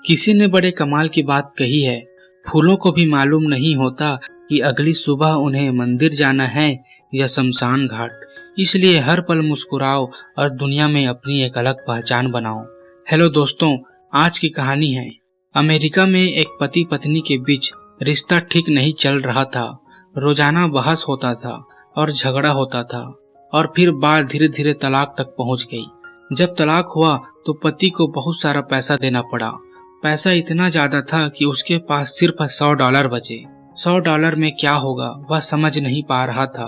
किसी ने बड़े कमाल की बात कही है, फूलों को भी मालूम नहीं होता कि अगली सुबह उन्हें मंदिर जाना है या शमशान घाट। इसलिए हर पल मुस्कुराओ और दुनिया में अपनी एक अलग पहचान बनाओ। हेलो दोस्तों, आज की कहानी है अमेरिका में एक पति पत्नी के बीच रिश्ता ठीक नहीं चल रहा था। रोजाना बहस होता था और झगड़ा होता था और फिर बात धीरे धीरे तलाक तक पहुंच गई। जब तलाक हुआ तो पति को बहुत सारा पैसा देना पड़ा। पैसा इतना ज्यादा था कि उसके पास सिर्फ $100 बचे। $100 में क्या होगा वह समझ नहीं पा रहा था।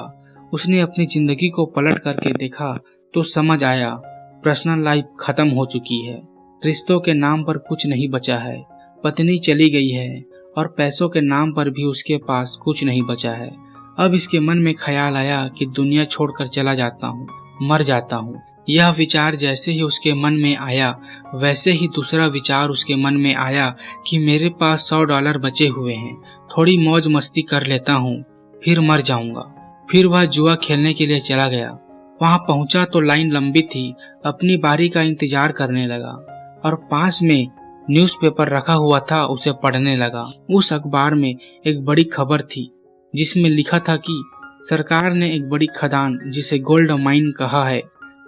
उसने अपनी जिंदगी को पलट करके देखा तो समझ आया पर्सनल लाइफ खत्म हो चुकी है। रिश्तों के नाम पर कुछ नहीं बचा है। पत्नी चली गई है और पैसों के नाम पर भी उसके पास कुछ नहीं बचा है। अब इसके मन में ख्याल आया कि दुनिया छोड़कर चला जाता हूँ, मर जाता हूँ। यह विचार जैसे ही उसके मन में आया वैसे ही दूसरा विचार उसके मन में आया कि मेरे पास $100 बचे हुए हैं, थोड़ी मौज मस्ती कर लेता हूँ, फिर मर जाऊंगा। फिर वह जुआ खेलने के लिए चला गया। वहां पहुंचा तो लाइन लंबी थी। अपनी बारी का इंतजार करने लगा और पास में न्यूज़पेपर रखा हुआ था, उसे पढ़ने लगा। उस अखबार में एक बड़ी खबर थी जिसमें लिखा था कि सरकार ने एक बड़ी खदान जिसे गोल्ड माइन कहा है,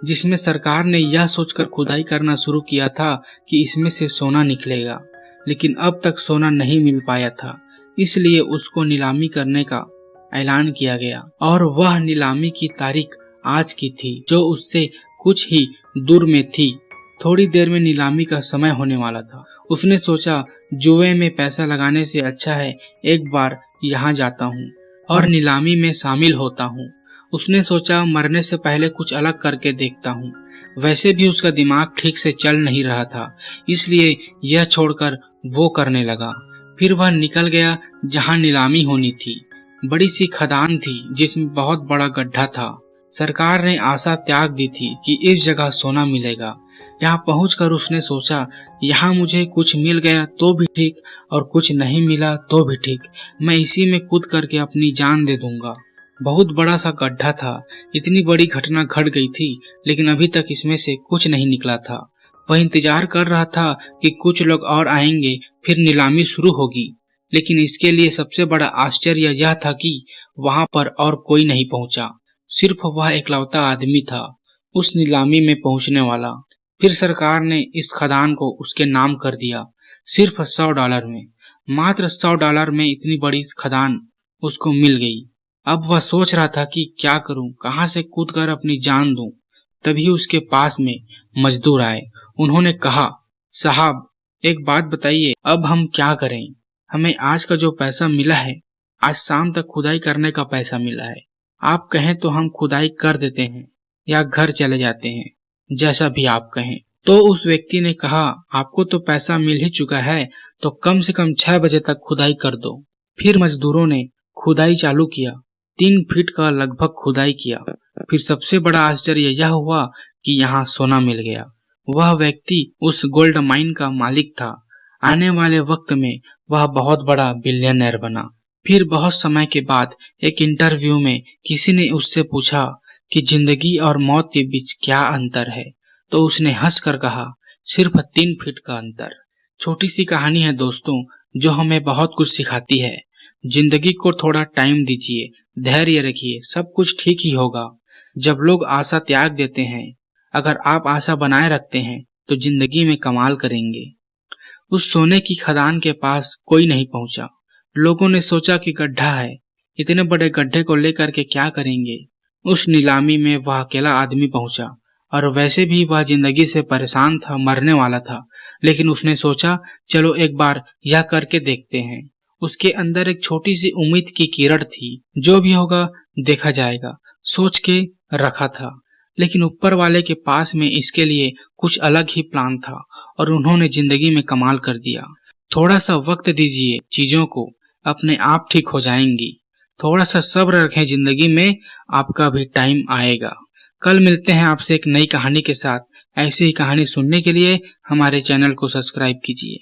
जिसमें सरकार ने यह सोचकर खुदाई करना शुरू किया था कि इसमें से सोना निकलेगा, लेकिन अब तक सोना नहीं मिल पाया था। इसलिए उसको नीलामी करने का ऐलान किया गया और वह नीलामी की तारीख आज की थी, जो उससे कुछ ही दूर में थी। थोड़ी देर में नीलामी का समय होने वाला था। उसने सोचा जुए में पैसा लगाने से अच्छा है एक बार यहाँ जाता हूँ और नीलामी में शामिल होता हूँ। उसने सोचा मरने से पहले कुछ अलग करके देखता हूँ। वैसे भी उसका दिमाग ठीक से चल नहीं रहा था, इसलिए यह छोड़कर वो करने लगा। फिर वह निकल गया जहाँ नीलामी होनी थी। बड़ी सी खदान थी जिसमें बहुत बड़ा गड्ढा था। सरकार ने आशा त्याग दी थी कि इस जगह सोना मिलेगा। यहाँ पहुंचकर उसने सोचा यहाँ मुझे कुछ मिल गया तो भी ठीक और कुछ नहीं मिला तो भी ठीक, मैं इसी में कूद करके अपनी जान दे दूंगा। बहुत बड़ा सा गड्ढा था। इतनी बड़ी घटना घट गई थी लेकिन अभी तक इसमें से कुछ नहीं निकला था। वह इंतजार कर रहा था कि कुछ लोग और आएंगे, फिर नीलामी शुरू होगी। लेकिन इसके लिए सबसे बड़ा आश्चर्य यह था कि वहां पर और कोई नहीं पहुंचा, सिर्फ वह इकलौता आदमी था उस नीलामी में पहुंचने वाला। फिर सरकार ने इस खदान को उसके नाम कर दिया, सिर्फ $100 में। मात्र $100 में इतनी बड़ी खदान उसको मिल गई। अब वह सोच रहा था कि क्या करूं, कहां से कूदकर अपनी जान दूं। तभी उसके पास में मजदूर आए। उन्होंने कहा, साहब एक बात बताइए, अब हम क्या करें? हमें आज का जो पैसा मिला है, आज शाम तक खुदाई करने का पैसा मिला है। आप कहें तो हम खुदाई कर देते हैं या घर चले जाते हैं, जैसा भी आप कहें। तो उस व्यक्ति ने कहा, आपको तो पैसा मिल ही चुका है तो कम से कम 6 बजे तक खुदाई कर दो। फिर मजदूरों ने खुदाई चालू किया। 3 फीट का लगभग खुदाई किया। फिर सबसे बड़ा आश्चर्य यह हुआ कि यहाँ सोना मिल गया। वह व्यक्ति उस गोल्ड माइन का मालिक था। आने वाले वक्त में वह बहुत बड़ा बिलियनर बना। फिर बहुत समय के बाद एक इंटरव्यू में किसी ने उससे पूछा कि जिंदगी और मौत के बीच क्या अंतर है, तो उसने हंसकर कहा, सिर्फ 3 फीट का अंतर। छोटी सी कहानी है दोस्तों, जो हमें बहुत कुछ सिखाती है। जिंदगी को थोड़ा टाइम दीजिए, धैर्य रखिए, सब कुछ ठीक ही होगा। जब लोग आशा त्याग देते हैं, अगर आप आशा बनाए रखते हैं तो जिंदगी में कमाल करेंगे। उस सोने की खदान के पास कोई नहीं पहुंचा। लोगों ने सोचा कि गड्ढा है, इतने बड़े गड्ढे को लेकर के क्या करेंगे। उस नीलामी में वह अकेला आदमी पहुंचा और वैसे भी वह जिंदगी से परेशान था, मरने वाला था। लेकिन उसने सोचा चलो एक बार यह करके देखते हैं। उसके अंदर एक छोटी सी उम्मीद की किरण थी, जो भी होगा देखा जाएगा, सोच के रखा था। लेकिन ऊपर वाले के पास में इसके लिए कुछ अलग ही प्लान था और उन्होंने जिंदगी में कमाल कर दिया। थोड़ा सा वक्त दीजिए, चीजों को अपने आप ठीक हो जाएंगी। थोड़ा सा सब्र रखें, जिंदगी में आपका भी टाइम आएगा। कल मिलते हैं आपसे एक नई कहानी के साथ। ऐसी ही कहानी सुनने के लिए हमारे चैनल को सब्सक्राइब कीजिए।